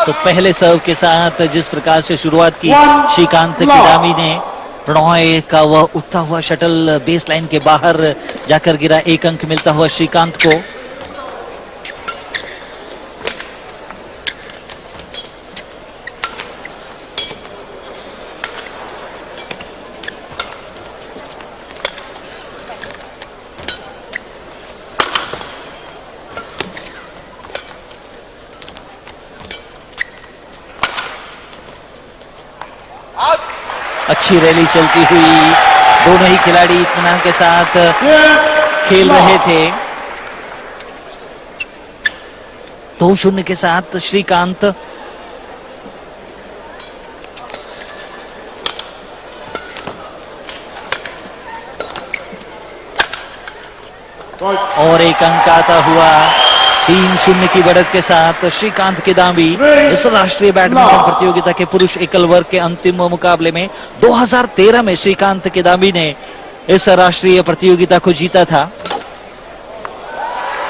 तो पहले सर्व के साथ जिस प्रकार से शुरुआत की श्रीकांत किदामी ने, प्रणॉय का वह उठता हुआ शटल बेस लाइन के बाहर जाकर गिरा। 1 अंक मिलता हुआ श्रीकांत को। अच्छी रैली चलती हुई, दोनों ही खिलाड़ी इत्मीनान के साथ खेल रहे थे। 2-0 के साथ श्रीकांत। और 1 अंक आता हुआ 3-0 की बढ़त के साथ श्रीकांत किदामी इस राष्ट्रीय बैडमिंटन प्रतियोगिता के पुरुष एकल वर्ग के अंतिम मुकाबले में 2013 में श्रीकांत किदामी ने इस राष्ट्रीय प्रतियोगिता को जीता था।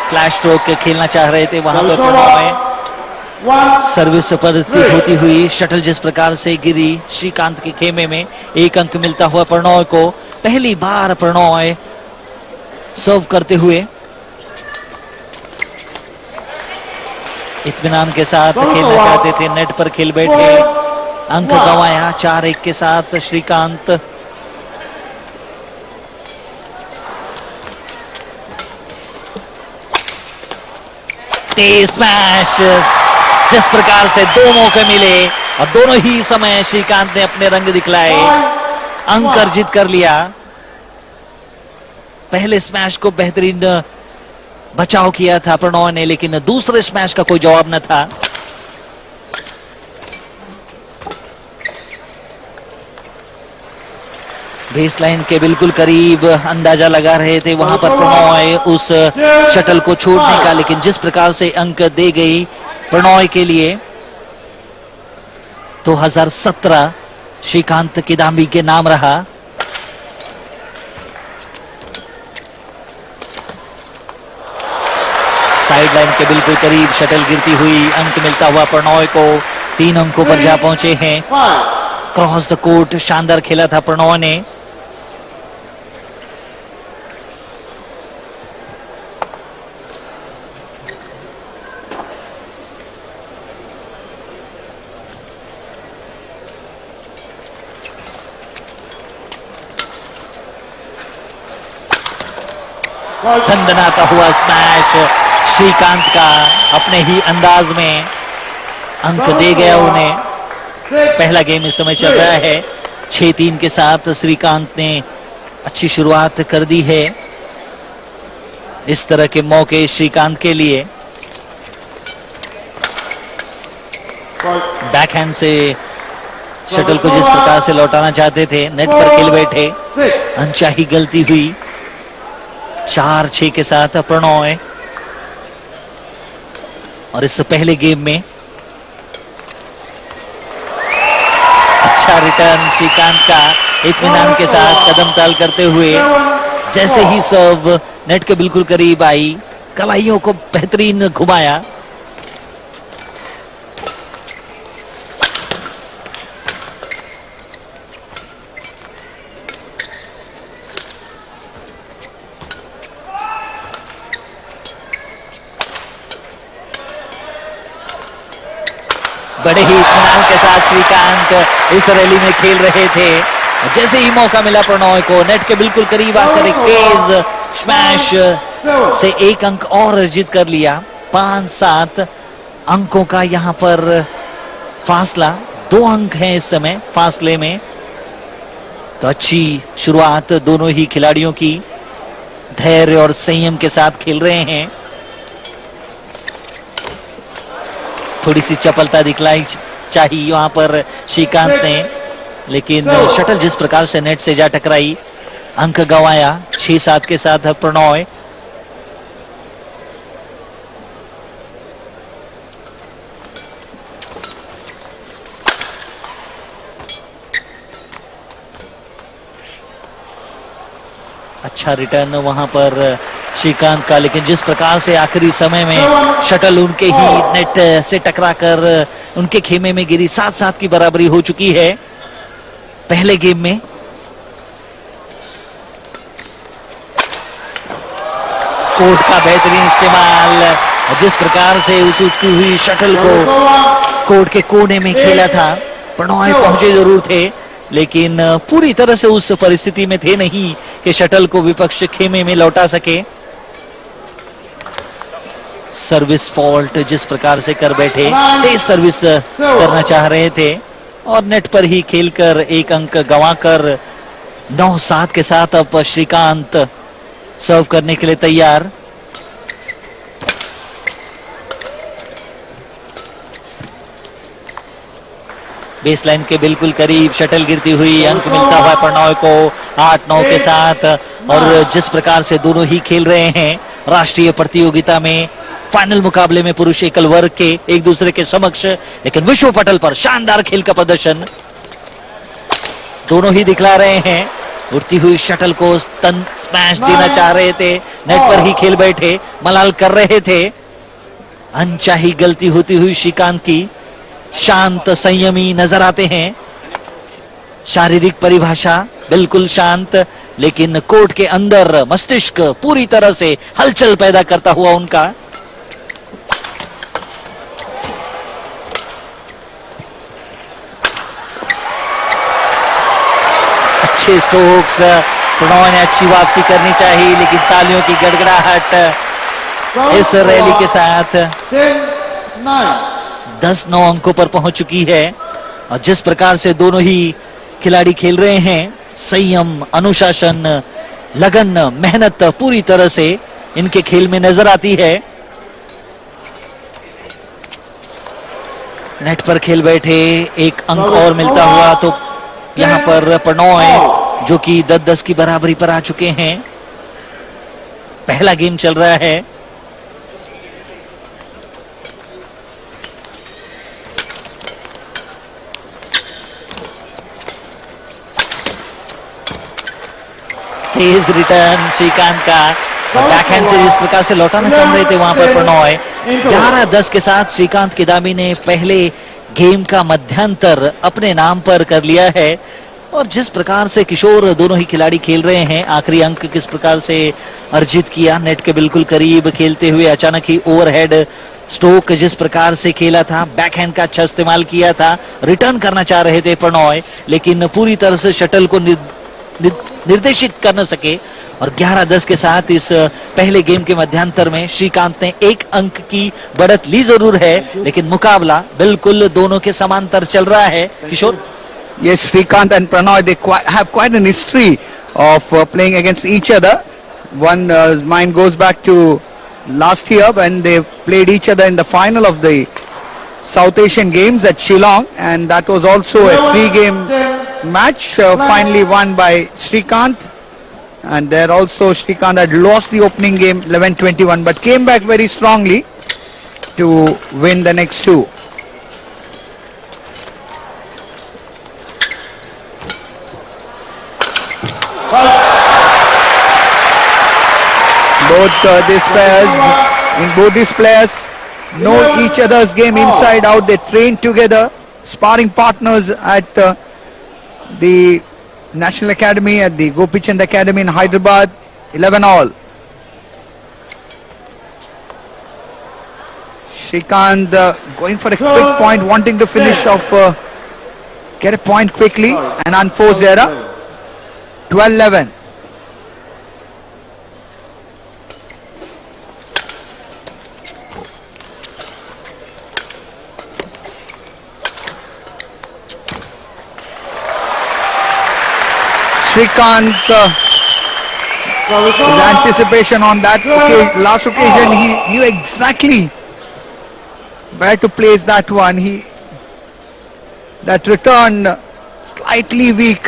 फ्लैश स्ट्रोक खेलना चाह रहे थे, वहां पर प्रणॉय सर्विस पर त्रुटि होती हुई शटल जिस प्रकार से गिरी श्रीकांत के खेमे में 1 अंक मिलता हुआ प्रणॉय को। पहली बार प्रणॉय सर्व करते हुए इत्मीनान के साथ खेलना चाहते थे, नेट पर खेल बैठे, अंक गंवाया। 4-1 के साथ श्रीकांत। तेज स्मैश, जिस प्रकार से 2 मौके मिले और दोनों ही समय श्रीकांत ने अपने रंग दिखलाए, अंक अर्जित कर लिया। पहले स्मैश को बेहतरीन बचाव किया था प्रणॉय ने, लेकिन दूसरे स्मैश का कोई जवाब न था। बेस लाइन के बिल्कुल करीब अंदाजा लगा रहे थे वहां पर प्रणॉय उस शटल को छोड़ने का, लेकिन जिस प्रकार से अंक दे गई प्रणॉय के लिए, 2017 श्रीकांत किदामी के नाम रहा। साइड लाइन के बिल्कुल करीब शटल गिरती हुई, अंक मिलता हुआ प्रणॉय को। 3 अंकों पर जा पहुंचे हैं। क्रॉस द कोर्ट शानदार खेला था प्रणॉय ने। दंदनाता हुआ स्मैश श्रीकांत का, अपने ही अंदाज में अंक दे गया उन्हें। पहला गेम इस समय चल रहा है 6-3 के साथ। श्रीकांत ने अच्छी शुरुआत कर दी है। इस तरह के मौके श्रीकांत के लिए। बैकहैंड से शटल को जिस प्रकार से लौटाना चाहते थे, नेट पर खेल बैठे, अनचाही गलती हुई। 4-6 के साथ प्रणॉय। और इस पहले गेम में अच्छा रिटर्न श्रीकांत का, इत्मीनान के साथ कदम ताल करते हुए। जैसे ही सर्व नेट के बिल्कुल करीब आई, कलाइयों को बेहतरीन घुमाया। बड़े ही इत्मीनान के साथ श्रीकांत इस रैली में खेल रहे थे। जैसे ही मौका मिला प्रणॉय को, नेट के बिल्कुल करीब आकर एक तेज स्मैश से 1 अंक और अर्जित कर लिया। 5-7 अंकों का यहां पर फासला, 2 अंक हैं इस समय फासले में। तो अच्छी शुरुआत दोनों ही खिलाड़ियों की, धैर्य और संयम के साथ खेल रहे हैं। थोड़ी सी चपलता दिखलाई चाहिए वहां पर श्रीकांत ने, लेकिन शटल जिस प्रकार से नेट से जा टकराई, अंक गंवाया। 6-7 के साथ प्रणॉय। अच्छा रिटर्न वहां पर श्रीकांत का, लेकिन जिस प्रकार से आखिरी समय में शटल उनके ही नेट से टकराकर उनके खेमे में गिरी, 7-7 की बराबरी हो चुकी है पहले गेम में। कोर्ट का बेहतरीन इस्तेमाल, जिस प्रकार से उस उठती हुई शटल को कोर्ट के कोने में खेला था। प्रणॉय पहुंचे जरूर थे, लेकिन पूरी तरह से उस परिस्थिति में थे नहीं कि शटल को विपक्ष खेमे में लौटा सके। सर्विस फॉल्ट जिस प्रकार से कर बैठे, तेज सर्विस करना चाह रहे थे और नेट पर ही खेलकर एक अंक गंवाकर 9-7 के साथ अब श्रीकांत सर्व करने के लिए तैयार। बेसलाइन के बिल्कुल करीब शटल गिरती हुई, अंक मिलता हुआ प्रणॉय को 8-9 के साथ। और जिस प्रकार से दोनों ही खेल रहे हैं राष्ट्रीय प्रतियोगिता में, फाइनल मुकाबले में पुरुष एकल वर्ग के एक दूसरे के समक्ष, लेकिन विश्व पटल पर शानदार खेल का प्रदर्शन दोनों ही दिखला रहे हैं। उड़ती हुई शटल को स्तन स्मैश देना चाह रहे थे, नेट पर ही खेल बैठे, मलाल कर रहे थे। अनचाही गलती होती हुई श्रीकांत की, शांत संयमी नजर आते हैं। शारीरिक परिभाषा बिल्कुल शांत, लेकिन कोर्ट के अंदर मस्तिष्क पूरी तरह से हलचल पैदा करता हुआ उनका। अच्छे स्ट्रोक्स, प्रणॉय ने अच्छी वापसी करनी चाहिए, लेकिन तालियों की गड़गड़ाहट इस रैली के साथ 10-9 अंकों पर पहुंच चुकी है। और जिस प्रकार से दोनों ही खिलाड़ी खेल रहे हैं, संयम, अनुशासन, लगन, मेहनत पूरी तरह से इनके खेल में नजर आती है। नेट पर खेल बैठे, एक अंक और मिलता हुआ तो यहां पर प्रणॉय जो कि 10-10 की बराबरी पर आ चुके हैं। पहला गेम चल रहा है। तेज रिटर्न श्रीकांत का, बैकहैंड से जिस प्रकार से लौटाना चाह रहे थे वहां पर प्रणॉय। 11-10 के साथ श्रीकांत किदामी ने पहले गेम का मध्यांतर अपने नाम पर कर लिया है। और जिस प्रकार से किशोर दोनों ही खिलाड़ी खेल रहे हैं, आखिरी अंक किस प्रकार से अर्जित किया, नेट के बिल्कुल करीब खेलते हुए अचानक ही ओवरहेड स्ट्रोक जिस प्रकार से खेला था, बैकहैंड का अच्छा इस्तेमाल किया था, रिटर्न करना चाह रहे थे प्रणॉय, लेकिन पूरी तरह से शटल को निर्देशित कर न सके। और 11-10 के साथ इस पहले गेम के मध्यांतर में श्रीकांत ने एक अंक की बढ़त ली जरूर है, लेकिन मुकाबला बिल्कुल दोनों के समांतर चल रहा है। किशोर? Yes, Srikanth and Pranoy, they have quite an history of playing against each other. One mine goes back to last year when they played each other in the final of the South Asian Games at Shillong, and that was also a 3-game match, finally won by Srikanth. And there also Srikanth had lost the opening game 11-21, but came back very strongly to win the next two. Both these players know each other's game inside out. They train together, sparring partners at the National Academy, at the Gopichand Academy in Hyderabad. 11-all. Srikanth going for a quick point, wanting to finish off, get a point quickly, an unforced error. 12-11. Srikanth, his anticipation on that last occasion, he knew exactly where to place that one. That return slightly weak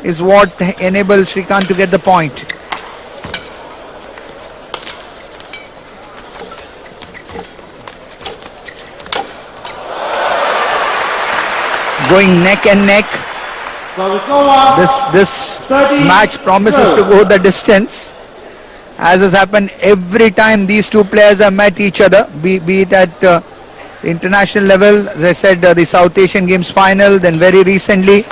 is what enabled Srikanth to get the point. Going neck and neck. This match promises to go the distance, as has happened every time these two players have met each other, be it at international level, as I said, the South Asian Games final, then very recently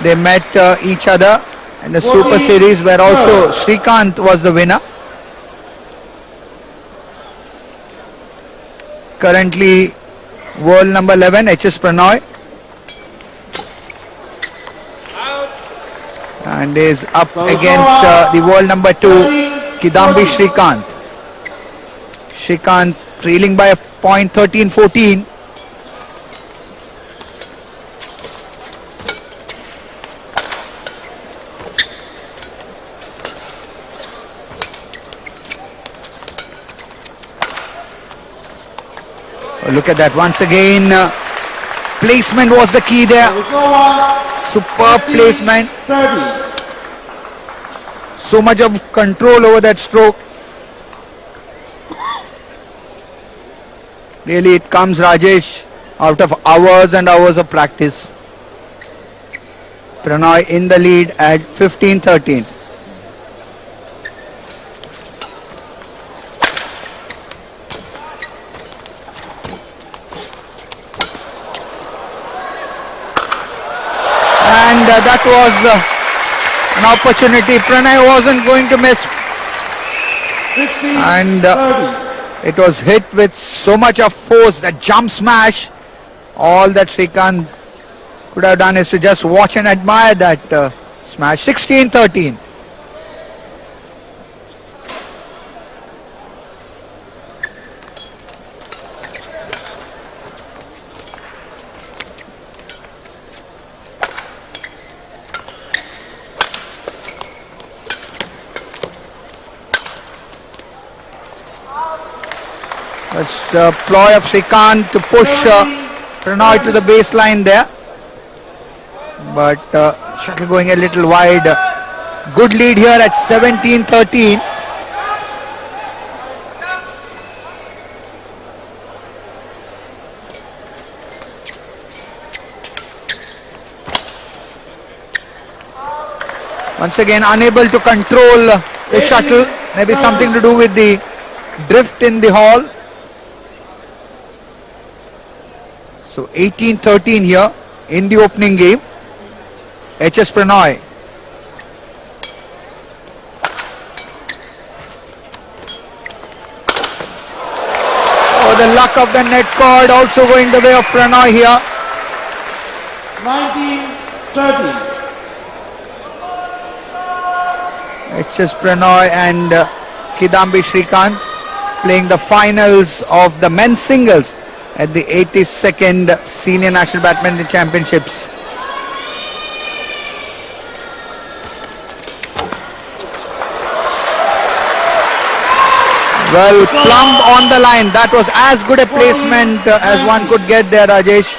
they met each other in the Super Series, where also Srikanth was the winner. Currently world number 11, HS Pranoy, and is up against the world number 2, Kidambi Srikanth. Srikanth trailing by a point, 13-14. Look at that once again. Placement was the key there. Superb placement. 30. So much of control over that stroke. Really, it comes, Rajesh, out of hours and hours of practice. Pranoy in the lead at 15-13. And that was an opportunity. Pranay wasn't going to miss. 60. And 30. it was hit with so much of force, that jump smash. All that Srikanth could have done is to just watch and admire that smash. 16-13. That's the ploy of Srikanth to push Pranoy to the baseline there. But shuttle going a little wide. Good lead here at 17-13. Once again unable to control the shuttle. Maybe something to do with the drift in the hall. So 18-13 here in the opening game. HS Pranoy. Oh, the luck of the net cord also going the way of Pranoy here. 19-30. HS Pranoy and Kidambi Srikanth playing the finals of the men's singles at the 82nd Senior National Badminton Championships. Well, plumb on the line. That was as good a placement as one could get there, Rajesh.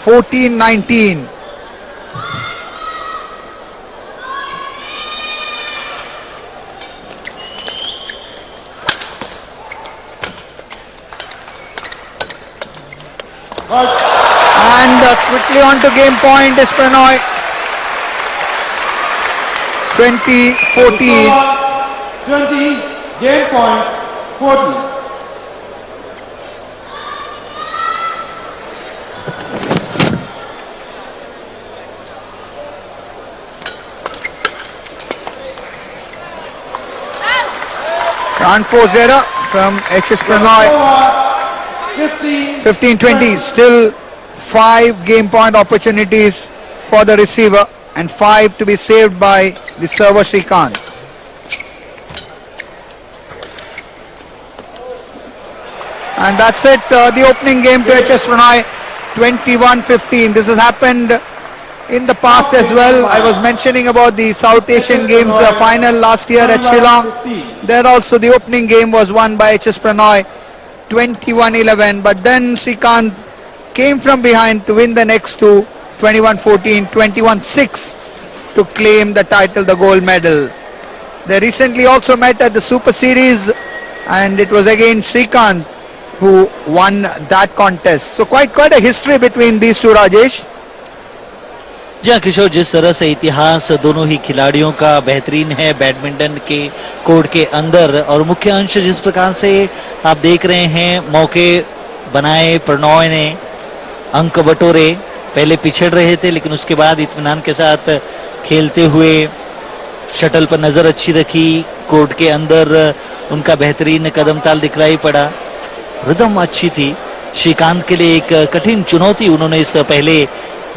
14-19. And quickly on to game point is Pranoy. 20-14. 20. Game point. 40. Can't force error from HS Pranoy. 15-20. Still 5 game point opportunities for the receiver and 5 to be saved by the server Srikanth. And that's it, the opening game to HS Pranoy, 21-15. This has happened in the past as well. I was mentioning about the South Asian Games final last year at Shillong. There also the opening game was won by HS Pranoy, 21-11. But then Srikanth came from behind to win the next two, 21-14, 21-6 to claim the title, the gold medal. They recently also met at the Super Series and it was again Srikanth who won that contest. So quite a history between these two, Rajesh. जी हाँ किशोर, जिस तरह से इतिहास दोनों ही खिलाड़ियों का बेहतरीन है बैडमिंटन के कोर्ट के अंदर, और मुख्य अंश जिस प्रकार से आप देख रहे हैं, मौके बनाए प्रणॉय ने, अंक बटोरे, पहले पिछड़ रहे थे लेकिन उसके बाद इत्मीनान के साथ खेलते हुए शटल पर नजर अच्छी रखी, कोर्ट के अंदर उनका बेहतरीन कदम ताल दिखलाई पड़ा, रिदम अच्छी थी। श्रीकांत के लिए एक कठिन चुनौती उन्होंने इस पहले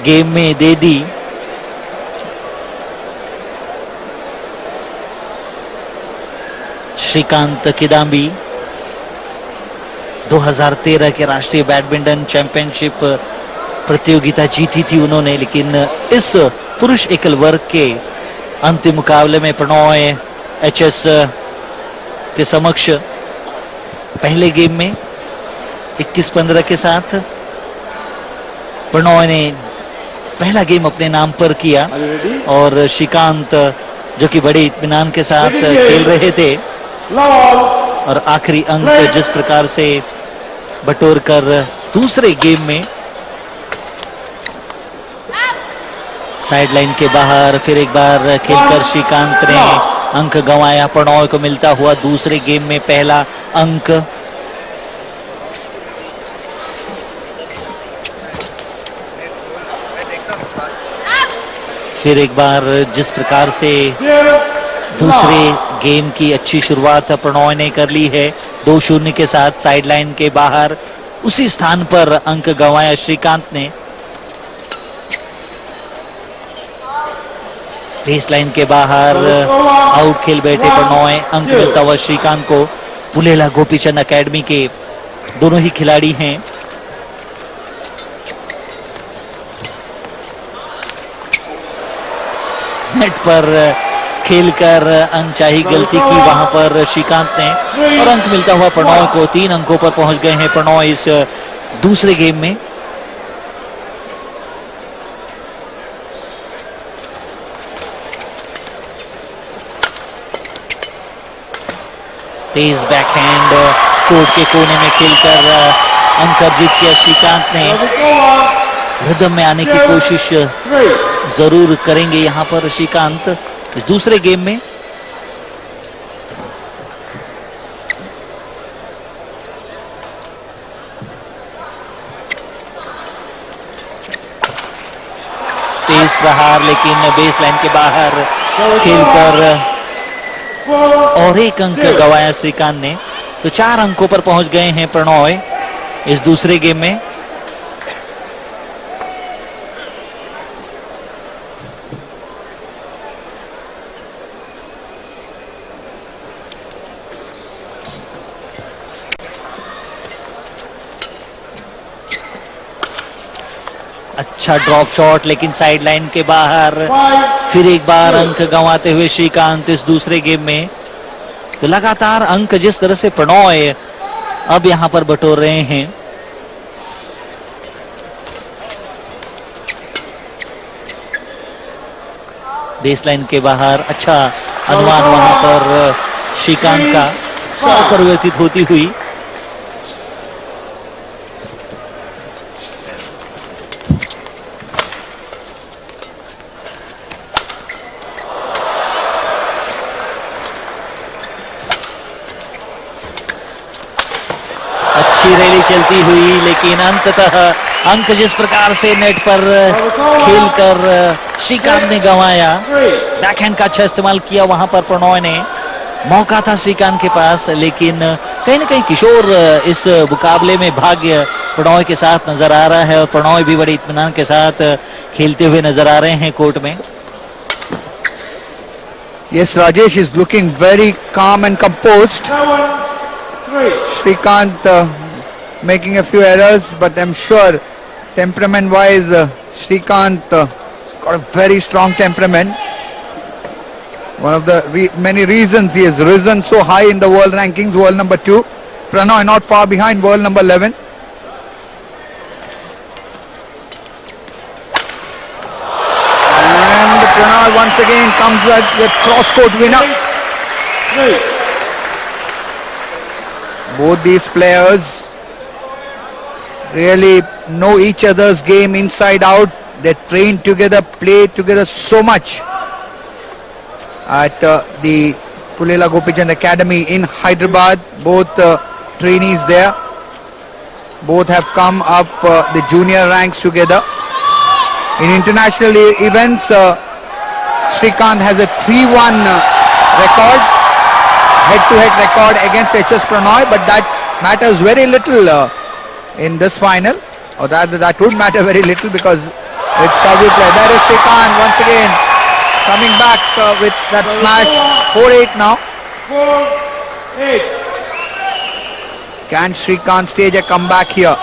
गेम में दे दी। श्रीकांत किदाम्बी 2013 के राष्ट्रीय बैडमिंटन चैंपियनशिप प्रतियोगिता जीती थी उन्होंने, लेकिन इस पुरुष एकल वर्ग के अंतिम मुकाबले में प्रणॉय एचएस के समक्ष पहले गेम में 21-15 के साथ प्रणॉय ने पहला गेम अपने नाम पर किया, Are you ready? और श्रीकांत जो कि बड़े इत्मीनान के साथ खेल रहे थे, Love और आखिरी अंक जिस प्रकार से बटोर कर दूसरे गेम में साइडलाइन के बाहर फिर एक बार खेलकर श्रीकांत ने अंक गंवाया। प्रणॉय को मिलता हुआ दूसरे गेम में पहला अंक। फिर एक बार जिस प्रकार से dear दूसरे love. गेम की अच्छी शुरुआत प्रणॉय ने कर ली है 2-0 के साथ, साइडलाइन के बाहर उसी स्थान पर अंक गंवाया श्रीकांत ने। बेस लाइन के बाहर आउट खेल बैठे प्रणॉय, अंक मिलता हुआ श्रीकांत को। पुलेला गोपीचंद एकेडमी के दोनों ही खिलाड़ी हैं। नेट पर खेलकर अनचाही गलती की वहां पर श्रीकांत ने, और अंक मिलता हुआ प्रणॉय को। 3 अंकों पर पहुंच गए हैं प्रणॉय इस दूसरे गेम में। तेज बैकहैंड कोर्ट के कोने में खेलकर अंक अर्जित किया श्रीकांत ने। रिदम में आने की कोशिश 3. जरूर करेंगे यहां पर श्रीकांत इस दूसरे गेम में। तेज प्रहार, लेकिन बेस लाइन के बाहर खेलकर और एक अंक गंवाया श्रीकांत ने। तो 4 अंकों पर पहुंच गए हैं प्रणॉय इस दूसरे गेम में। अच्छा ड्रॉप शॉट, लेकिन साइडलाइन के बाहर 5. फिर एक बार अंक गंवाते हुए श्रीकांत इस दूसरे गेम में। तो लगातार अंक जिस तरह से प्रणॉय अब यहां पर बटोर रहे हैं, बेसलाइन के बाहर अच्छा अनुमान वहां पर श्रीकांत का परिवर्तित होती हुई। अच्छी रैली चलती हुई, लेकिन अंततः अंक जिस प्रकार से नेट पर खेलकर श्रीकांत ने गंवाया। 3. बैकहैंड का अच्छा इस्तेमाल किया वहां पर प्रणॉय ने। मौका था श्रीकांत के पास, लेकिन कहीं ना कहीं किशोर इस मुकाबले में भाग्य प्रणॉय के साथ नजर आ रहा है, और प्रणॉय भी बड़े इत्मीनान के साथ खेलते हुए नजर आ रहे हैं कोर्ट में। Yes, Rajesh is looking very calm and composed. 7. 3. Shrikant making a few errors, but I'm sure temperament-wise, Shrikant has got a very strong temperament. One of the many reasons he has risen so high in the world rankings, world number 2. Pranoy not far behind, world number 11. And Pranoy once again comes with the cross-court winner. 3. Both these players really know each other's game inside out. they train together, play together so much at the Pulela Gopichand Academy in Hyderabad. Both trainees there. Both have come up the junior ranks together. In international events, Srikanth has a 3-1 record, head-to-head record against HS Pranoy, but that matters very little in this final, or that would matter very little because it's how we play. There is Srikanth once again coming back with that smash. 4-8 now. 4-8. Can Srikanth stage a comeback here?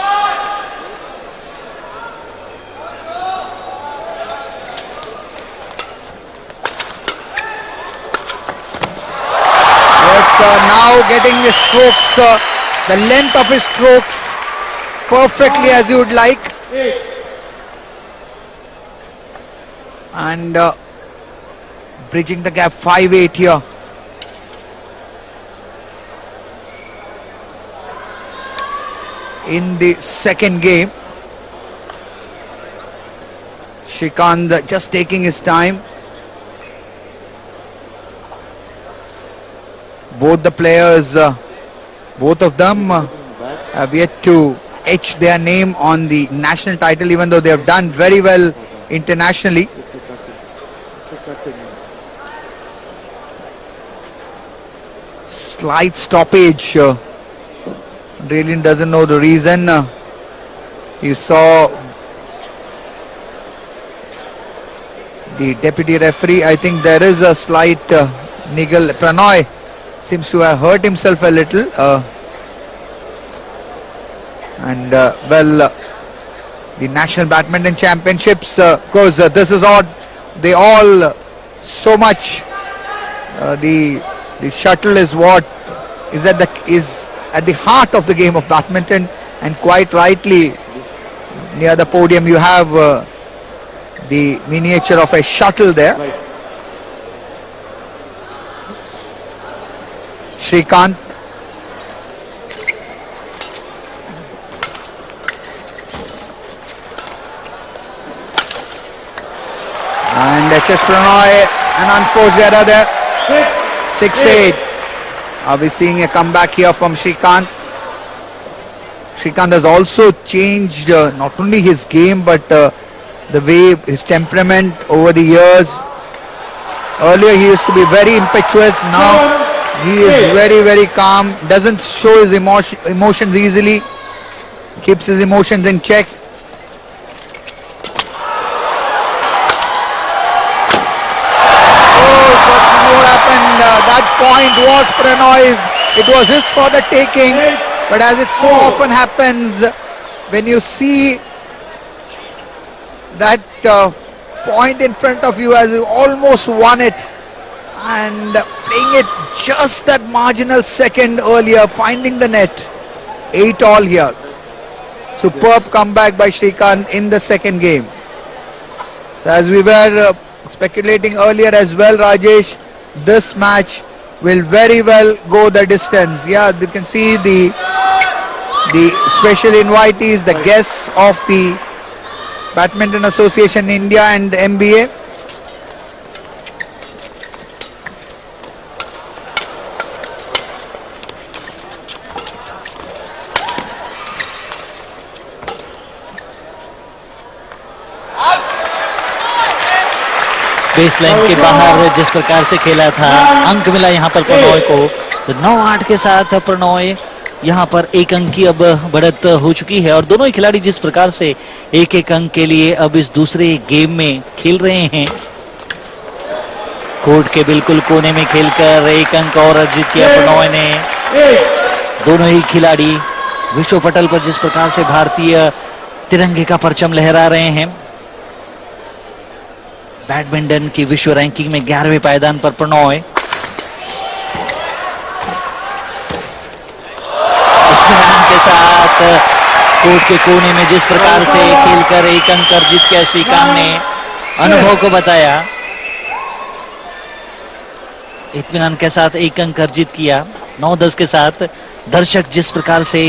Now getting his strokes, the length of his strokes perfectly as you would like. And bridging the gap. 5-8 here. In the second game, Srikanth just taking his time. Both the players, both of them have yet to etch their name on the national title, even though they have done very well internationally. Slight stoppage. Really doesn't know the reason. You saw the deputy referee. I think there is a slight niggle. Pranoy seems to have hurt himself a little. Well, the National Badminton Championships, of course, this is odd. They all so much. The shuttle is what is at the heart of the game of badminton, and quite rightly near the podium you have the miniature of a shuttle there. Srikanth. And HS Pranoy, an unforced error there. 6-8. Are we seeing a comeback here from Srikanth? Srikanth has also changed not only his game but the way, his temperament over the years. Earlier he used to be very impetuous. Now he is very, very calm, doesn't show his emotions easily, keeps his emotions in check. Oh, but what happened? That point was Pranoy's. It was his for the taking, but as it so often happens, when you see that point in front of you as you almost won it, and playing it just that marginal second earlier, finding the net. 8-all here. Superb comeback by Srikanth in the second game. So as we were speculating earlier as well, Rajesh, this match will very well go the distance. Yeah, you can see the special invitees, the guests of the Badminton Association India and MBA. Base line के बाहर जिस प्रकार से खेला था, अंक मिला यहाँ पर प्रणॉय को। तो 9-8 के साथ प्रणॉय यहाँ पर एक अंक की अब बढ़त हो चुकी है, और दोनों ही खिलाड़ी जिस प्रकार से एक अंक के लिए अब इस दूसरे गेम में खेल रहे हैं। कोर्ट के बिल्कुल कोने में खेलकर एक अंक और अर्जित किया प्रणॉय ने। दोनों ही खिलाड़ी विश्व पटल पर जिस प्रकार से भारतीय तिरंगे का परचम लहरा रहे हैं। बैडमिंटन की विश्व रैंकिंग में 11वें पायदान पर प्रणॉय। इत्मीनान के साथ कोर्ट के कोने में जिस प्रकार से खेलकर एक अंक अर्जित किया श्रीकांत ने, अनुभव को बताया। इत्मीनान के साथ एक अंक अर्जित किया। 9-10 के साथ दर्शक जिस प्रकार से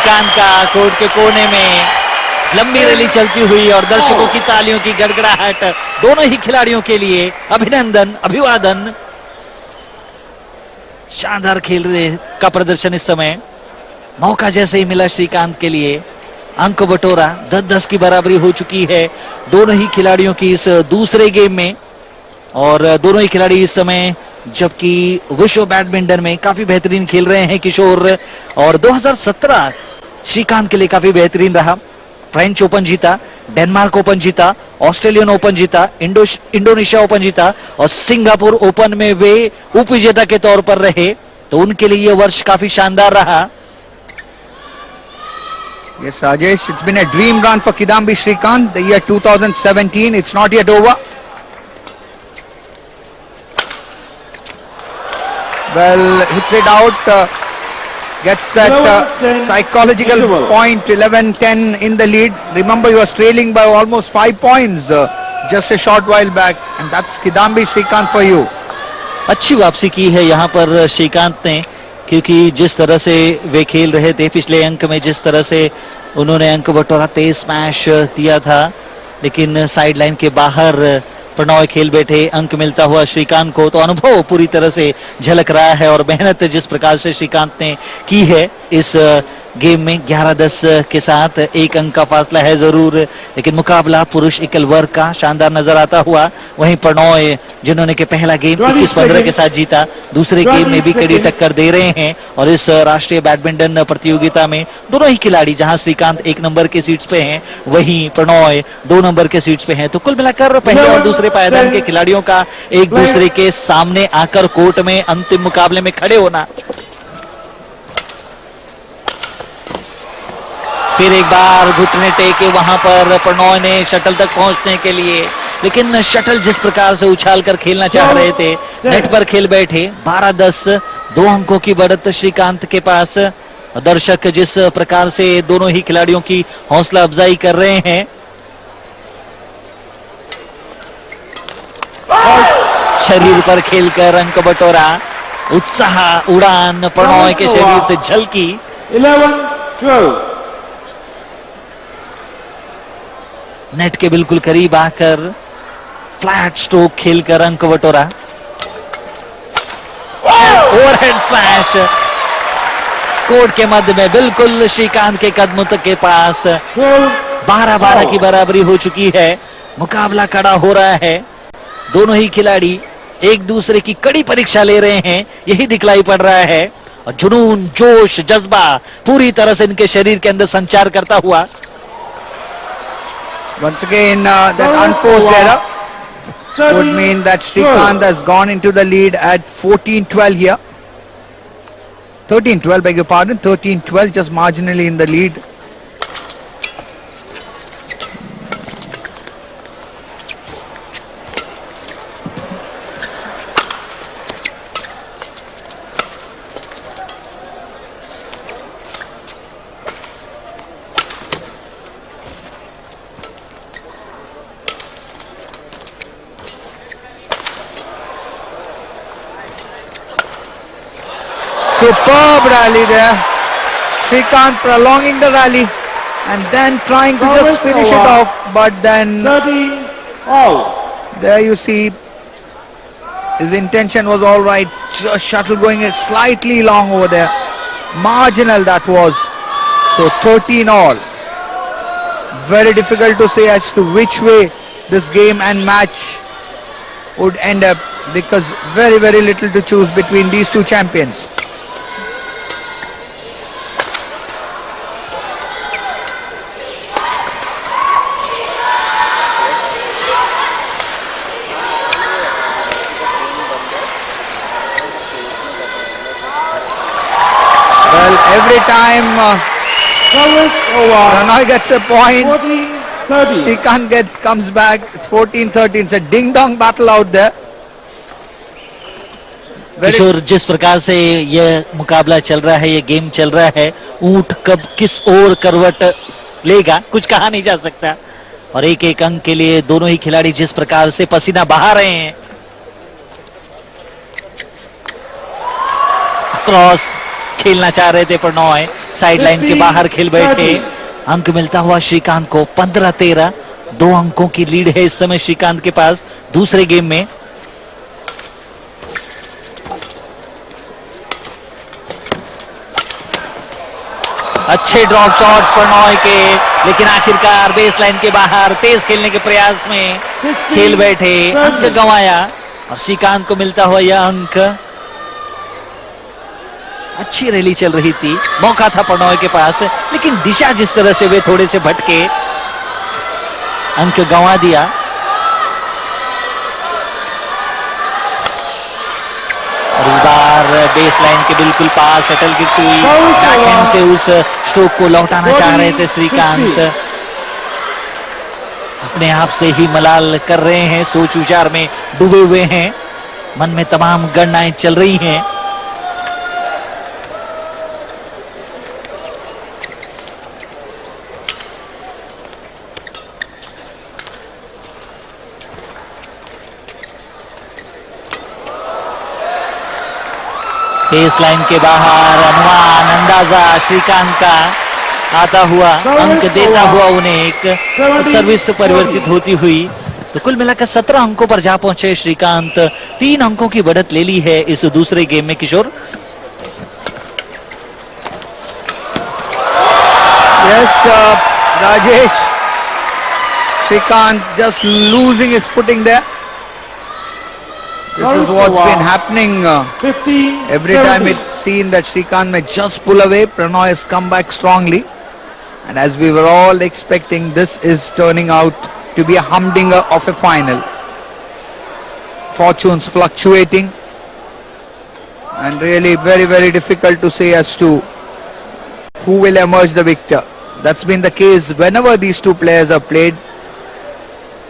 श्रीकांत का कोर्ट के कोने में लंबी रैली चलती हुई और दर्शकों की तालियों की गड़गड़ाहट दोनों ही खिलाड़ियों के लिए अभिनंदन, अभिवादन। शानदार खेल रहे का प्रदर्शन इस समय। मौका जैसे ही मिला श्रीकांत के लिए, अंक बटोरा 10-10 की बराबरी हो चुकी है दोनों ही खिलाड़ियों की इस दूसरे गेम में। और दोनों ही खिलाड़ी इस समय जबकि विश्व बैडमिंटन में काफी बेहतरीन खेल रहे हैं किशोर। और 2017 श्रीकांत के लिए काफी बेहतरीन रहा। फ्रेंच ओपन जीता, डेनमार्क ओपन जीता, ऑस्ट्रेलियन ओपन जीता, इंडोनेशिया ओपन जीता और सिंगापुर ओपन में वे उपविजेता के तौर पर रहे। तो उनके लिए यह वर्ष काफी शानदार रहा। Yes, Rajesh, it's been a dream run for Kidambi Srikanth. The year 2017, it's not yet over. Well, hits it out, gets that 11-10 psychological interval. point, 11-10 in the lead. Remember, he was trailing by almost 5 points just a short while back. And that's Kidambi Srikanth for you. अच्छी वापसी की है यहाँ पर श्रीकांत ने, क्योंकि जिस तरह से वे खेल रहे थे पिछले अंक में, जिस तरह से उन्होंने अंक बटोरा, तेज स्मैश दिया था, लेकिन साइड लाइन के बाहर प्रणॉय खेल बैठे, अंक मिलता हुआ श्रीकांत को। तो अनुभव पूरी तरह से झलक रहा है और मेहनत जिस प्रकार से श्रीकांत ने की है इस गेम में 11-10 के साथ, एक अंक का फासला है जरूर, लेकिन मुकाबला पुरुष एकल वर्ग का शानदार नजर आता हुआ। वहीं प्रणॉय जिन्होंने के पहला गेम 21-15 के साथ जीता, दूसरे गेम में भी कड़ी टक्कर दे रहे हैं। और इस राष्ट्रीय बैडमिंटन प्रतियोगिता में दोनों ही खिलाड़ी, जहां श्रीकांत 1 नंबर के सीट्स पे हैं, वहीं प्रणॉय 2 नंबर के सीट्स पे हैं। तो कुल मिलाकर पहले और दूसरे पायदान के खिलाड़ियों का एक दूसरे के सामने आकर कोर्ट में अंतिम मुकाबले में खड़े होना। फिर एक बार घुटने टेके वहां पर प्रणॉय ने शटल तक पहुंचने के लिए, लेकिन शटल जिस प्रकार से उछाल कर खेलना चाह रहे थे, नेट पर खेल बैठे। 12-10 2 अंकों की बढ़त श्रीकांत के पास। दर्शक जिस प्रकार से दोनों ही खिलाड़ियों की हौसला अफजाई कर रहे हैं, शरीर पर खेलकर अंक बटोरा, उत्साह, उड़ान प्रणॉय के शरीर से झलकी। 11-12 नेट के बिल्कुल करीब आकर फ्लैट स्ट्रोक खेलकर अंक बटोरा। ओवरहेड स्मैश कोर्ट के मध्य में बिल्कुल श्रीकांत के कदमों तक के पास। 12-12 की बराबरी हो चुकी है। मुकाबला कड़ा हो रहा है। दोनों ही खिलाड़ी एक दूसरे की कड़ी परीक्षा ले रहे हैं, यही दिखलाई पड़ रहा है। और जुनून, जोश, जज्बा पूरी तरह से इनके शरीर के अंदर संचार करता हुआ। Once again, that unforced error would mean that Srikanth has gone into the lead at 14-12 here. 13-12, beg your pardon, 13-12, just marginally in the lead. Superb rally there. Srikanth prolonging the rally and then trying to just finish it off, but then 13-all. there you see his intention was all right. Just shuttle going slightly long over there. Marginal that was. So 13-all. Very difficult to say as to which way this game and match would end up, because very, very little to choose between these two champions. Well, every time Service over. Ranoi gets a point, 14-13. Srikanth comes back. It's 14-13. It's a ding-dong battle out there. किशोर, जिस प्रकार से यह मुकाबला चल रहा है, यह game चल रहा है, ऊंट कब किस ओर करवट लेगा कुछ कहा नहीं जा सकता। और एक एक अंक के लिए दोनों ही खिलाड़ी जिस प्रकार से पसीना बहा रहे हैं। क्रॉस खेलना चाह रहे थे प्रणॉय, साइड लाइन के बाहर खेल बैठे। अंक मिलता हुआ श्रीकांत को 15-13, 2 अंकों की लीड है इस समय श्रीकांत के पास दूसरे गेम में। अच्छे ड्रॉप शॉट्स प्रणॉय के, लेकिन आखिरकार बेस लाइन के बाहर तेज खेलने के प्रयास में खेल बैठे, अंक गंवाया और श्रीकांत को मिलता हुआ यह अंक। अच्छी रैली चल रही थी, मौका था प्रणॉय के पास, लेकिन दिशा जिस तरह से वे थोड़े से भटके, अंक गंवा दिया। और इस बार बेस लाइन के बिल्कुल पास शटल गिरती हुई बैकहैंड से उस स्ट्रोक को लौटाना चाह रहे थे श्रीकांत। अपने आप से ही मलाल कर रहे हैं, सोच विचार में डूबे हुए हैं, मन में तमाम गणनाएं चल रही हैं। बेस लाइन के बाहर अनुमान अंदाजा श्रीकांत का आता हुआ, अंक देता हुआ उन्हें एक सर्विस परिवर्तित होती हुई। तो कुल मिलाकर 17 अंकों पर जा पहुंचे श्रीकांत, 3 अंकों की बढ़त ले ली है इस दूसरे गेम में। किशोर, Yes, Rajesh, Shrikant just losing his footing there. This is what's been happening. 15, Every time it's seen that Shrikant may just pull away, Pranoy has come back strongly. And as we were all expecting, this is turning out to be a humdinger of a final. Fortunes fluctuating. And really very, very difficult to say as to who will emerge the victor. That's been the case whenever these two players have played.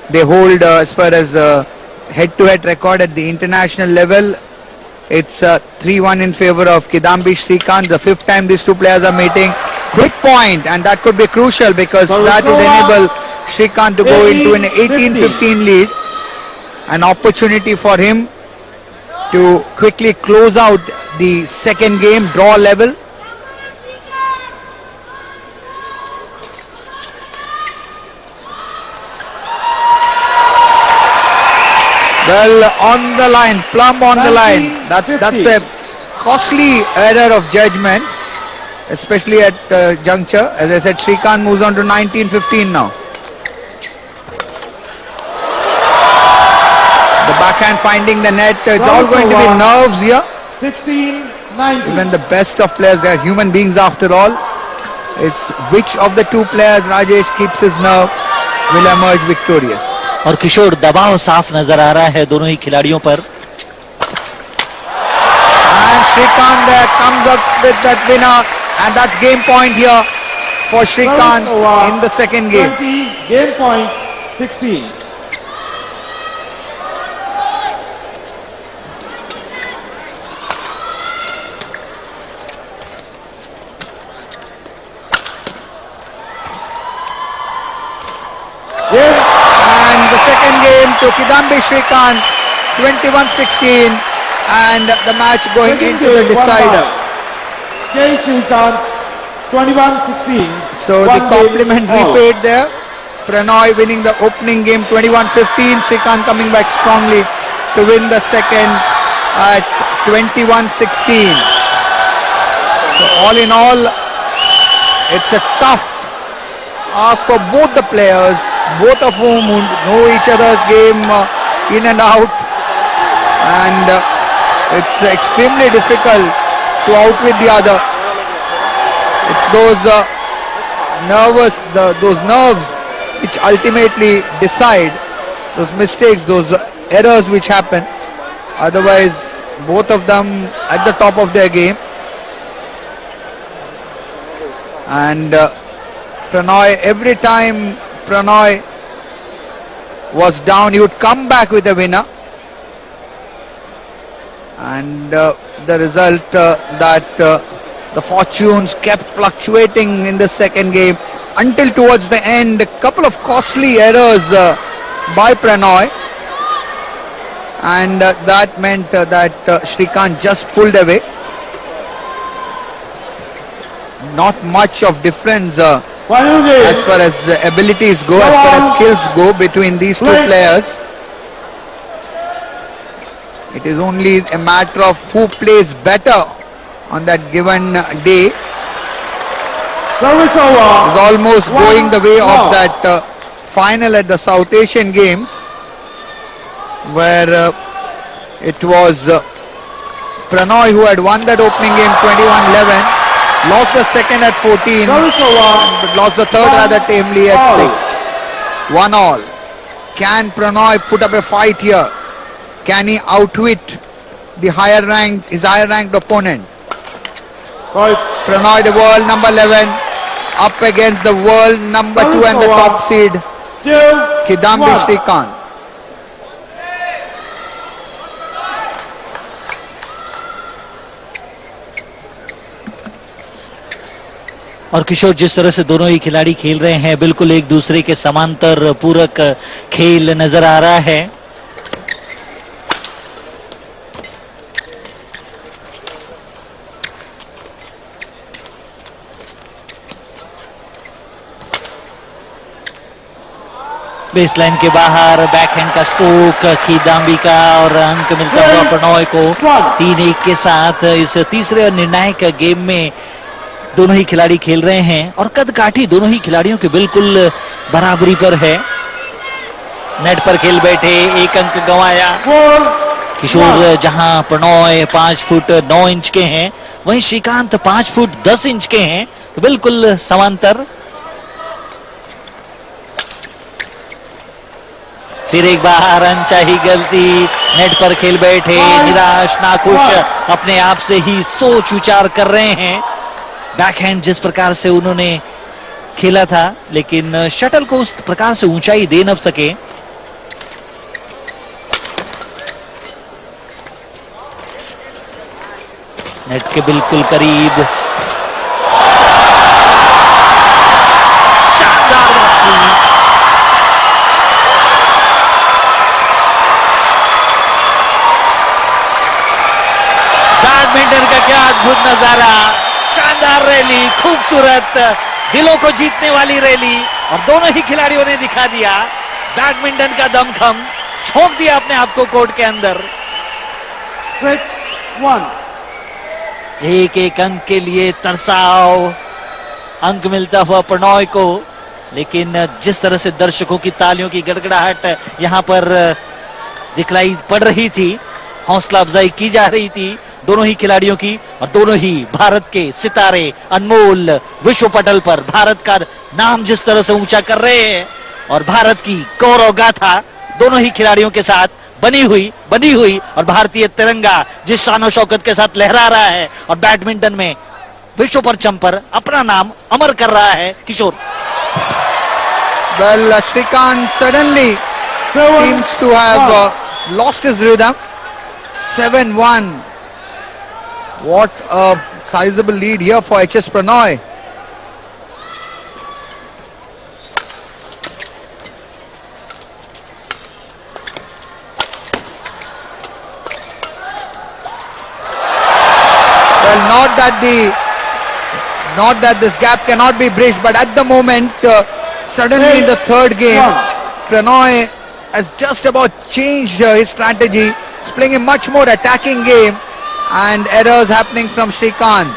They hold, as far as head-to-head record at the international level, it's 3-1 in favor of Kidambi Shrikant. The 5th time these two players are meeting. Quick point, and that could be crucial because that would enable Shrikant to go into an 18-15 lead. An opportunity for him to quickly close out the second game, draw level. Well, on the line, plumb on the line. That's a costly error of judgment, especially at juncture. As I said, Shrikant moves on to 19-15 now. The backhand finding the net. It's all going to be nerves here. 16-19. Even the best of players, they are human beings after all. It's which of the two players Rajesh keeps his nerve will emerge victorious. और किशोर, दबाव साफ नजर आ रहा है दोनों ही खिलाड़ियों पर। And Shrikant there comes up with that winner, and that's game point here for Shrikant in the second game. 20, game point 16. And the second game to Kidambi Shrikant, 21-16, and the match going Second into the game, one decider. by K. Shrikant, 21-16. So the compliment repaid there. Pranoy winning the opening game 21-15. Shrikant coming back strongly to win the second at 21-16. So all in all, it's a tough ask for both the players, both of whom know each other's game in and out, and it's extremely difficult to outwit the other. It's those those nerves which ultimately decide, those mistakes, those errors which happen. Otherwise, both of them at the top of their game. And Pranoy, every time Pranoy was down, he would come back with a winner. And the result that the fortunes kept fluctuating in the second game until towards the end, a couple of costly errors by Pranoy, and that meant that Shrikant just pulled away. not much of difference Final game. as far as abilities go, as far as skills go between these two Right. players. It is only a matter of who plays better on that given day. Service over. Is almost going the way of 1-0. that final at the South Asian Games, where it was Pranoy who had won that opening game 21-11, lost the second at 14, Service over. but lost the third rather tamely at All. 6. 1-all. Can Pranoy put up a fight here? Can he outwit his higher ranked opponent? Right. Pranoy, the world number 11, up against the world number 2 and the Service over. top seed 2-1. Kidambi Srikanth. और किशोर, जिस तरह से दोनों ही खिलाड़ी खेल रहे हैं, बिल्कुल एक दूसरे के समांतर पूरक खेल नजर आ रहा है। बेसलाइन के बाहर बैकहैंड का स्ट्रोक किदाम्बी का, और अंक मिलता हुआ प्रणॉय को 3-1 के साथ। इस तीसरे और निर्णायक गेम में दोनों ही खिलाड़ी खेल रहे हैं और कदकाठी दोनों ही खिलाड़ियों के बिल्कुल बराबरी पर है। नेट पर खेल बैठे, एक अंक गंवाया। 4-1. किशोर, जहां प्रणॉय 5 फुट 9 इंच के हैं, वहीं श्रीकांत 5 फुट 10 इंच के हैं, तो बिल्कुल समांतर। फिर एक बार अनचाही गलती, नेट पर खेल बैठे, निराश नाखुश, अपने आप से ही सोच विचार कर रहे हैं। बैकहैंड जिस प्रकार से उन्होंने खेला था, लेकिन शटल को उस प्रकार से ऊंचाई दे न सके। नेट के बिल्कुल करीब, शानदार वापसी। बैडमिंटन का क्या अद्भुत नजारा, शानदार रैली, खूबसूरत, दिलों को जीतने वाली रैली, और दोनों ही खिलाड़ियों ने दिखा दिया बैडमिंटन का दमखम, झोंक दिया अपने आप को कोर्ट के अंदर। 6-1. एक एक अंक के लिए तरसाव, अंक मिलता हुआ प्रणॉय को, लेकिन जिस तरह से दर्शकों की तालियों की गड़गड़ाहट यहां पर दिखलाई पड़ रही थी, हौसला अफजाई की जा रही थी दोनों ही खिलाड़ियों की, और दोनों ही भारत के सितारे अनमोल विश्व पटल पर भारत का नाम जिस तरह से ऊंचा कर रहे हैं, और भारत की गौरव गाथा दोनों ही खिलाड़ियों के साथ बनी हुई, और भारतीय तिरंगा जिस शान शौकत के साथ लहरा रहा है और बैडमिंटन में विश्व परचम पर अपना नाम अमर कर रहा है। किशोर, Well, Srikanth suddenly seems to have lost his rhythm. 7-1. What a sizable lead here for HS Pranoy. Well, not that this gap cannot be bridged, but at the moment, suddenly in the third game, Pranoy has just about changed his strategy. He's playing a much more attacking game, and errors happening from Srikanth.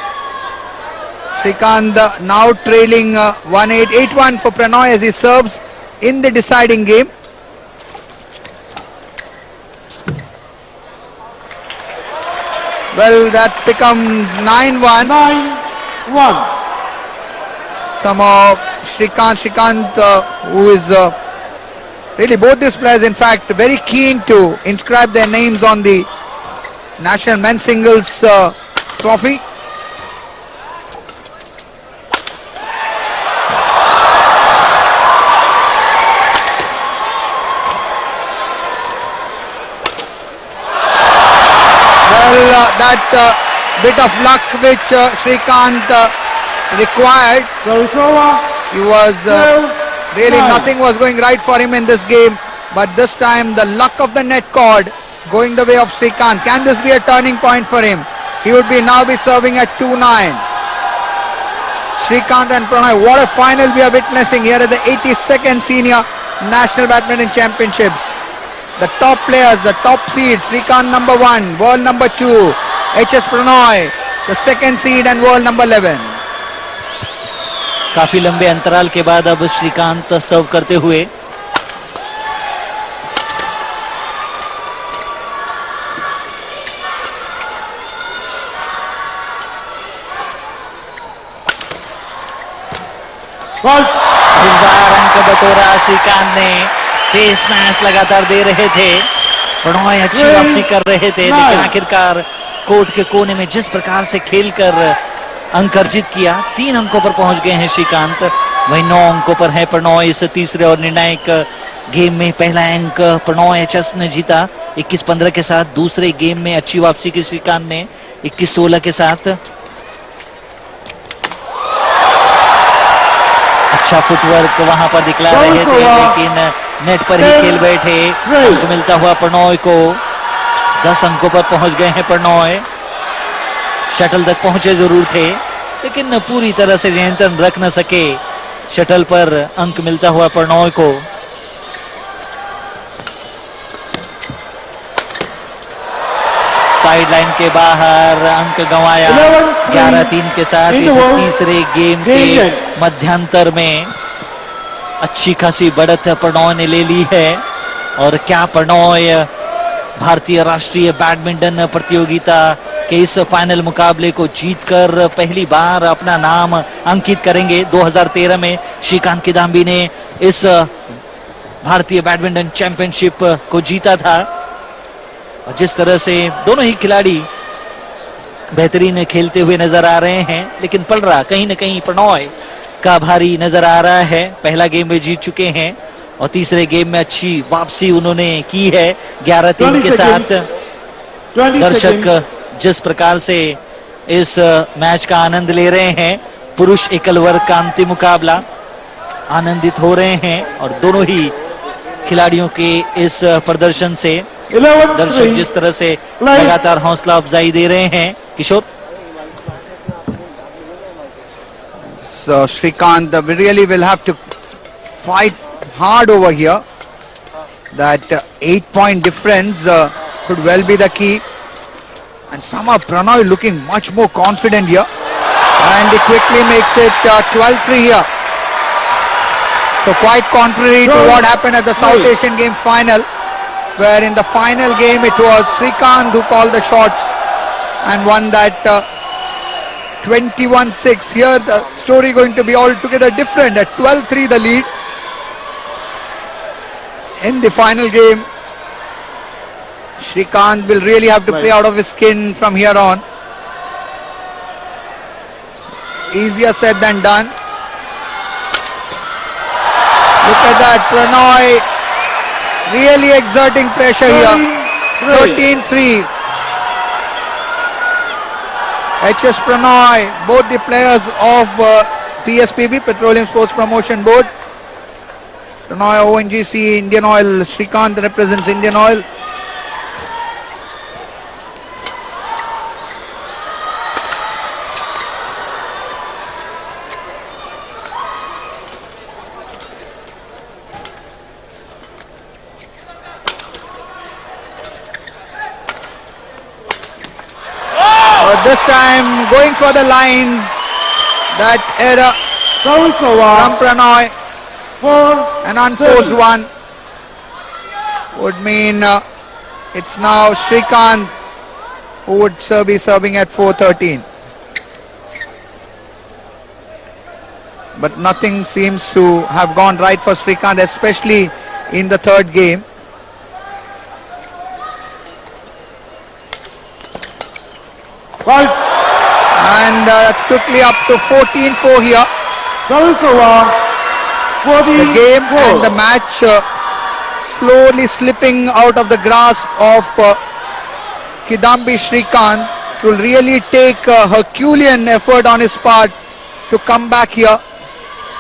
Srikanth now trailing 1-8, 8-1 for Pranoy as he serves in the deciding game. Well, that becomes 9-1. 9-1. Somehow Srikanth, who is really both these players, in fact, very keen to inscribe their names on the National Men's Singles Trophy. Well, that bit of luck which Srikanth required, Service over. he was 12-9. really nothing was going right for him in this game, but this time the luck of the net cord going the way of Srikanth. Can this be a turning point for him? He would be now serving at 2-9. Srikanth and Pranay, what a final we are witnessing here at the 82nd Senior National Badminton Championships. The top players, the top seeds, Srikanth number 1, world number 2, HS Pranay, the second seed and world number 11. काफी लंबे अंतराल के बाद अब श्रीकांत सर्व करते हुए इस बार अंक बटोरा श्रीकांत ने। तेज स्मैश लगातार दे रहे थे, प्रणॉय अच्छी वापसी कर रहे थे, लेकिन आखिरकार कोर्ट के कोने में जिस प्रकार से खेलकर अंक अर्जित किया, 3 अंकों पर पहुंच गए हैं श्रीकांत। वहीं 9 अंकों पर है प्रणॉय इस तीसरे और निर्णायक गेम में। पहला अंक प्रणॉय एचएस ने जीता 21-15 के साथ। दूसरे गेम में अच्छी वापसी की श्रीकांत ने 21-16 के साथ। अच्छा फुटवर्क वहां पर दिखला रहे थे, लेकिन नेट पर ही खेल बैठे। अंक मिलता हुआ प्रणॉय को। 10 अंकों पर पहुंच गए हैं प्रणॉय। शटल तक पहुंचे जरूर थे, लेकिन पूरी तरह से नियंत्रण रख न सके। शटल पर अंक मिलता हुआ प्रणॉय को। साइड लाइन के बाहर अंक गंवाया 11-3 के साथ इस तीसरे गेम के मध्यांतर में। अच्छी खासी बढ़त प्रणॉय ने ले ली है। और क्या प्रणॉय भारतीय राष्ट्रीय बैडमिंटन प्रतियोगिता के इस फाइनल मुकाबले को जीतकर पहली बार अपना नाम अंकित करेंगे। 2013 में श्रीकांत किदाम्बी ने इस भारतीय बैडमिंटन चैंपियनशिप को जीता था। और जिस तरह से दोनों ही खिलाड़ी बेहतरीन खेलते हुए नजर आ रहे हैं, लेकिन पलड़ा कहीं ना कहीं प्रणॉय का भारी नजर आ रहा है। पहला गेम में जीत चुके हैं और तीसरे गेम में अच्छी वापसी उन्होंने की है 11-3 के साथ। दर्शक जिस प्रकार से इस मैच का आनंद ले रहे हैं, पुरुष एकल वर्ग का अंतिम मुकाबला, आनंदित हो रहे हैं। और दोनों ही खिलाड़ियों के इस प्रदर्शन से दर्शक जिस तरह से लगातार हौसला अफजाई दे रहे हैं। किशोर, So Srikanth, we really will have to fight hard over here. That 8-point difference could well be the key. And somehow Pranay looking much more confident here. And he quickly makes it 12-3 here. So quite contrary to what happened at the South Asian Games final, where in the final game it was Srikanth who called the shots and won that 21-6. Here the story going to be altogether different. At 12-3 the lead in the final game. Srikanth will really have to play out of his skin from here on. Easier said than done. Look at that, Pranay really exerting pressure here. 13-3. HS Pranay, both the players of PSPB, Petroleum Sports Promotion Board. Pranay ONGC, Indian Oil. Srikanth represents Indian Oil. This time going for the lines. That error from Pranay, an unforced one, would mean it's now Srikanth who would be serving at 4-13. But nothing seems to have gone right for Srikanth, especially in the third game. And that's quickly up to 14-4 here. The game and the match slowly slipping out of the grasp of Kidambi Srikanth. It will really take a Herculean effort on his part to come back here,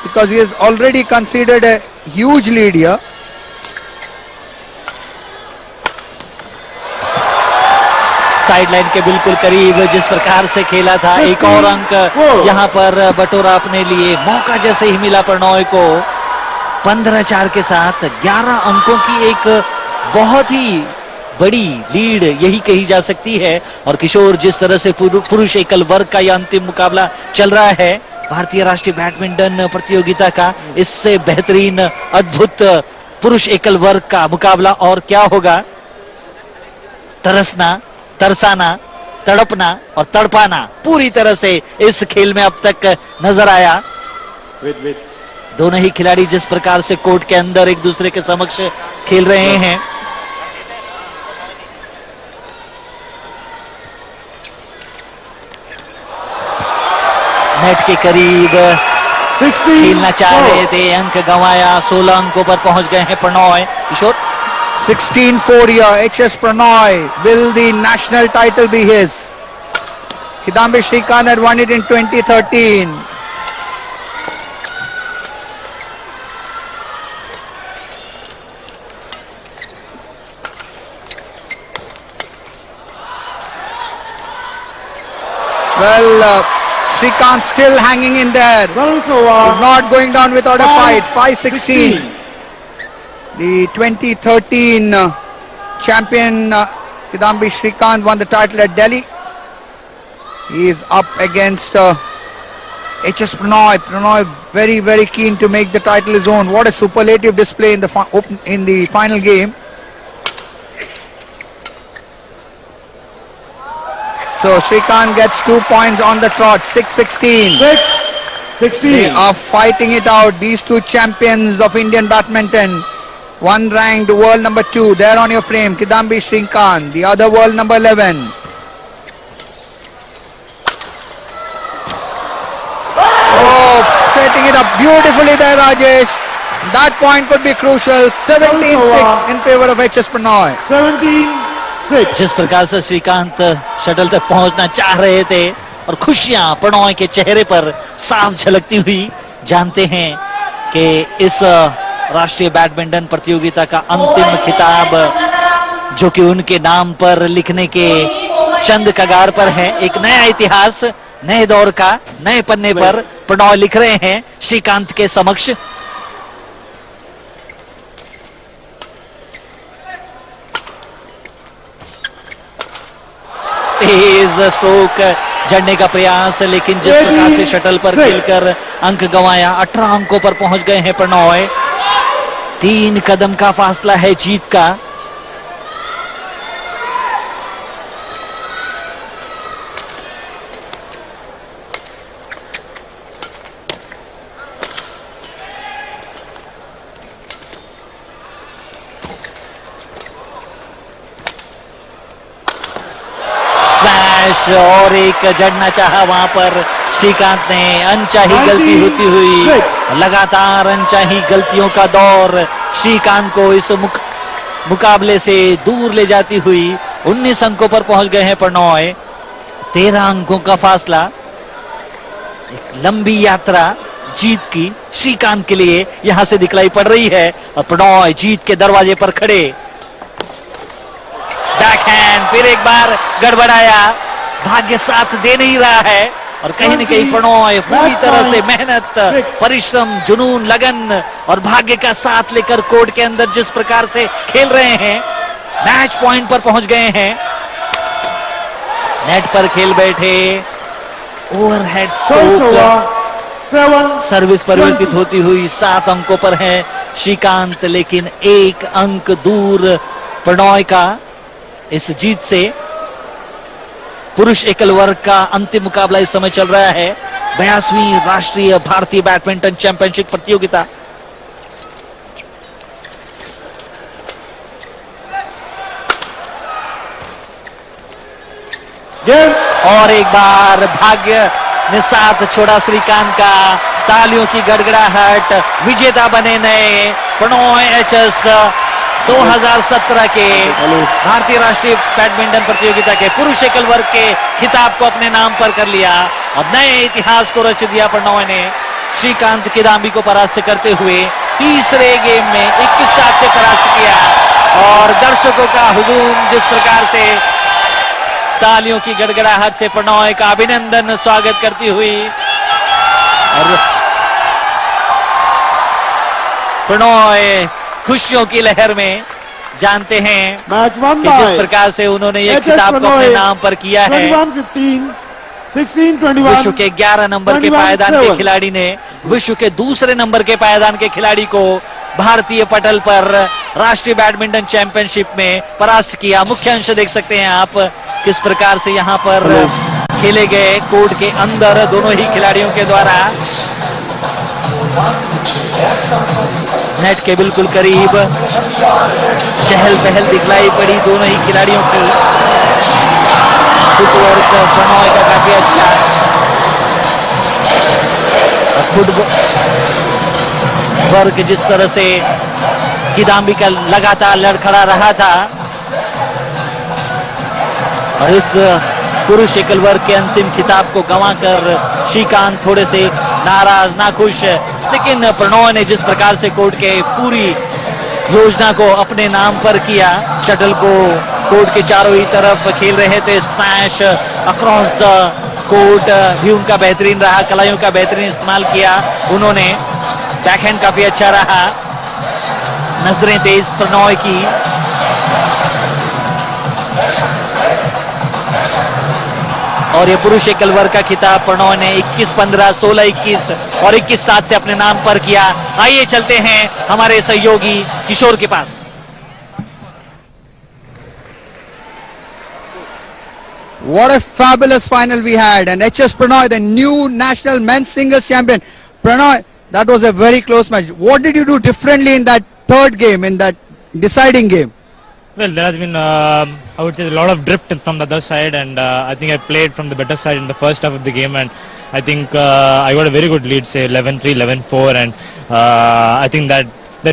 because he has already conceded a huge lead here. Sideline के बिल्कुल करीब जिस प्रकार से खेला था, एक और अंक यहां पर बटोरा अपने लिए। मौका जैसे ही मिला प्रणॉय को 15-4 के साथ 11 अंकों की एक बहुत ही बड़ी लीड यही कही जा सकती है। और किशोर, जिस तरह से पुरुष एकल वर्ग का यह अंतिम मुकाबला चल रहा है भारतीय राष्ट्रीय बैडमिंटन प्रतियोगिता का, इससे बेहतरीन अद्भुत पुरुष एकल वर्ग का मुकाबला और क्या होगा। तरसना, तरसाना, तड़पना और तड़पाना पूरी तरह से इस खेल में अब तक नजर आया। दोनों ही खिलाड़ी जिस प्रकार से कोर्ट के अंदर एक दूसरे के समक्ष खेल रहे हैं। नेट के करीब खेलना चाह रहे थे, अंक गंवाया। 16 अंकों पर पहुंच गए हैं प्रणॉय। किशोर, 16-4 here. HS Pranoy. Will the national title be his? Kidambi Shrikant had won it in 2013. Well, Shrikant still hanging in there. He's not going down without a fight. 5-16. The 2013 champion Kidambi Shrikant won the title at Delhi. He is up against HS Pranoy. Pranoy very, very keen to make the title his own. What a superlative display in the final game. So Shrikant gets 2 points on the trot. 6-16. 6-16. They are fighting it out. These two champions of Indian badminton. One ranked world number 2 there on your frame, Kidambi Shrikant. The other world number 11. Oh, setting it up beautifully there, Rajesh. That point could be crucial. 17-6 in favor of HS Pranoy. 17-6. जिस प्रकार से Shrikant shuttle तक पहुंचना चाह रहे थे और खुशियां प्रणॉय के चेहरे पर साफ झलकती हुई, जानते हैं कि इस राष्ट्रीय बैडमिंटन प्रतियोगिता का अंतिम खिताब जो कि उनके नाम पर लिखने के चंद कगार पर है। एक नया इतिहास, नए दौर का नए पन्ने पर प्रणॉय लिख रहे हैं श्रीकांत के समक्ष। तेज स्ट्रोक जड़ने का प्रयास, लेकिन जिस प्रकार से शटल पर खेलकर अंक गंवाया। 18 अंकों पर पहुंच गए हैं प्रणॉय। 3 कदम का फासला है जीत का। स्मैश और एक जड़ना चाहा वहां पर श्रीकांत ने। अनचाही गलती होती हुई, लगातार अनचाही गलतियों का दौर श्रीकांत को इस मुकाबले से दूर ले जाती हुई। 19 अंकों पर पहुंच गए हैं प्रणॉय। 13 अंकों का फासला। एक लंबी यात्रा जीत की श्रीकांत के लिए यहां से दिखलाई पड़ रही है और प्रणॉय जीत के दरवाजे पर खड़े। बैकहैंड फिर एक बार गड़बड़ाया, भाग्य साथ दे नहीं रहा है और कहीं न कहीं प्रणॉय पूरी तरह से मेहनत, परिश्रम, जुनून, लगन और भाग्य का साथ लेकर कोर्ट के अंदर जिस प्रकार से खेल रहे हैं, मैच पॉइंट पर पहुंच गए हैं। नेट पर खेल बैठे, ओवरहेड स्ट्रोक, सर्विस परिवर्तित होती हुई 7 अंकों पर है श्रीकांत, लेकिन 1 अंक दूर प्रणॉय का इस जीत से। पुरुष एकल वर्ग का अंतिम मुकाबला इस समय चल रहा है 82वीं राष्ट्रीय भारतीय बैडमिंटन चैंपियनशिप प्रतियोगिता। और एक बार भाग्य ने साथ छोड़ा श्रीकांत का। तालियों की गड़गड़ाहट, विजेता बने नए प्रणॉय एचएस 2017 के भारतीय राष्ट्रीय बैडमिंटन प्रतियोगिता के पुरुष एकल वर्ग के खिताब को अपने नाम पर कर लिया। अब नए इतिहास को रच दिया प्रणॉय ने श्रीकांत किदाम्बी को परास्त करते हुए। तीसरे गेम में 21-7 से परास्त किया और दर्शकों का हुजूम जिस प्रकार से तालियों की गड़गड़ाहट से प्रणॉय का अभिनंदन स्वागत करती हुई और प्रणॉय खुशियों की लहर में जानते हैं Match won कि जिस by प्रकार से उन्होंने ये HS खिताब को अपने प्रणॉय, नाम पर किया है। 21-15, 16-21, विश्व के 11 नंबर के पायदान के 21-7. खिलाड़ी ने विश्व के दूसरे नंबर के पायदान के खिलाड़ी को भारतीय पटल पर राष्ट्रीय बैडमिंटन चैंपियनशिप में परास्त किया। मुख्य अंश देख सकते हैं आप किस प्रकार से यहाँ पर खेले गए कोर्ट के अंदर दोनों ही खिलाड़ियों के द्वारा नेट के बिल्कुल करीब चहल पहल दिखलाई पड़ी दोनों ही खिलाड़ियों की। फुटवर्क प्रणॉय का काफी अच्छा, फुटवर्क जिस तरह से किदाम्बी का लगातार लड़खड़ा रहा था और इस पुरुष एकल वर्ग के अंतिम खिताब को गंवाकर श्रीकांत थोड़े से नाराज नाखुश, लेकिन प्रणॉय ने जिस प्रकार से कोर्ट के पूरी योजना को अपने नाम पर किया, शटल को कोर्ट के चारों ही तरफ खेल रहे थे, स्मैश अक्रॉस द कोर्ट भी उनका बेहतरीन रहा, कलाइयों का बेहतरीन इस्तेमाल किया उन्होंने, बैकहैंड काफी अच्छा रहा, नजरें तेज प्रणॉय की। और ये पुरुष एकल वर्ग का खिताब प्रणॉय ने 21-15, 16-21 और 21-7 से अपने नाम पर किया। आइए चलते हैं हमारे सहयोगी किशोर के पास। What a fabulous final we had, and HS Pranoy, the new national men's singles champion. Pranoy, that was a very close match. What did you do differently in that third game, in that deciding game? Well, there has been, I would say, a lot of drift from the other side, and I think I played from the better side in the first half of the game, and I think I got a very good lead, say 11-3, 11-4, and I think that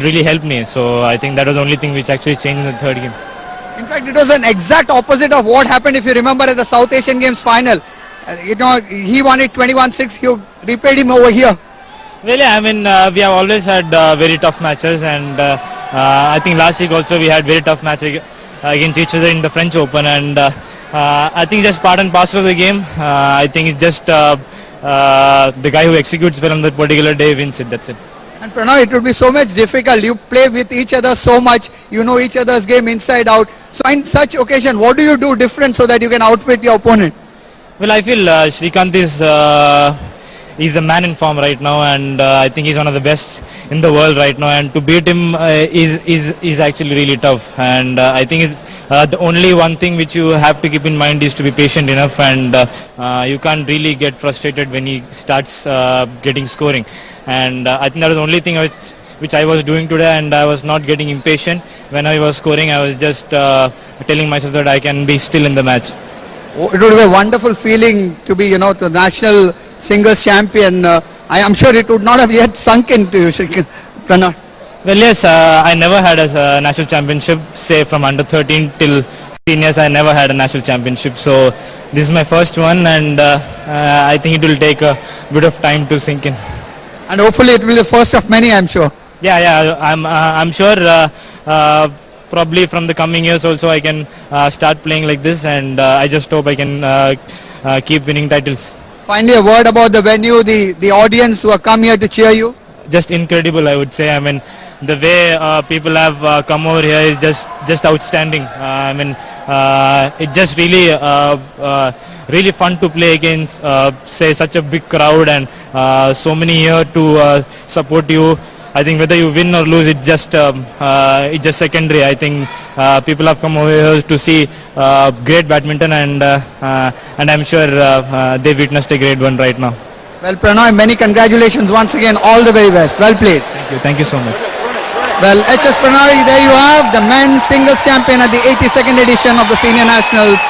really helped me. So I think that was the only thing which actually changed in the third game. In fact, it was an exact opposite of what happened, if you remember, at the South Asian Games final. He won it 21-6, you repaid him over here. Well, yeah, I mean, we have always had very tough matches, and I think last week also we had very tough matches against each other in the French Open, and I think just part and parcel of the game. I think it's just the guy who executes well on that particular day wins it, that's it. And Pranoy, it would be so much difficult. You play with each other so much, you know each other's game inside out. So in such occasion, what do you do different so that you can outwit your opponent? Well, I feel Srikanth is the man in form right now, and I think he's one of the best in the world right now, and to beat him is actually really tough, and I think it's the only one thing which you have to keep in mind is to be patient enough, and you can't really get frustrated when he starts getting scoring, and I think that was the only thing which I was doing today, and I was not getting impatient when I was scoring. I was just telling myself that I can be still in the match. Oh, it would be a wonderful feeling to be, the national singles champion. I am sure it would not have yet sunk into you, Pranoy. Well, yes, I never had a national championship, say from under 13 till seniors. I never had a national championship, so this is my first one, and I think it will take a bit of time to sink in. And hopefully it will be the first of many, I'm sure. Yeah, I'm sure. Probably from the coming years also I can start playing like this, and I just hope I can keep winning titles. Finally, a word about the venue, the audience who have come here to cheer you. Just incredible, I would say. I mean, the way people have come over here is just outstanding. I mean, it just really fun to play against, say, such a big crowd, and so many here to support you. I think whether you win or lose, it's just secondary. I think people have come over here to see great badminton, and I'm sure they witnessed a great one right now. Well, Pranoy, many congratulations once again. All the very best. Well played. Thank you so much. Well, HS Pranoy, there you have the men's singles champion at the 82nd edition of the Senior Nationals.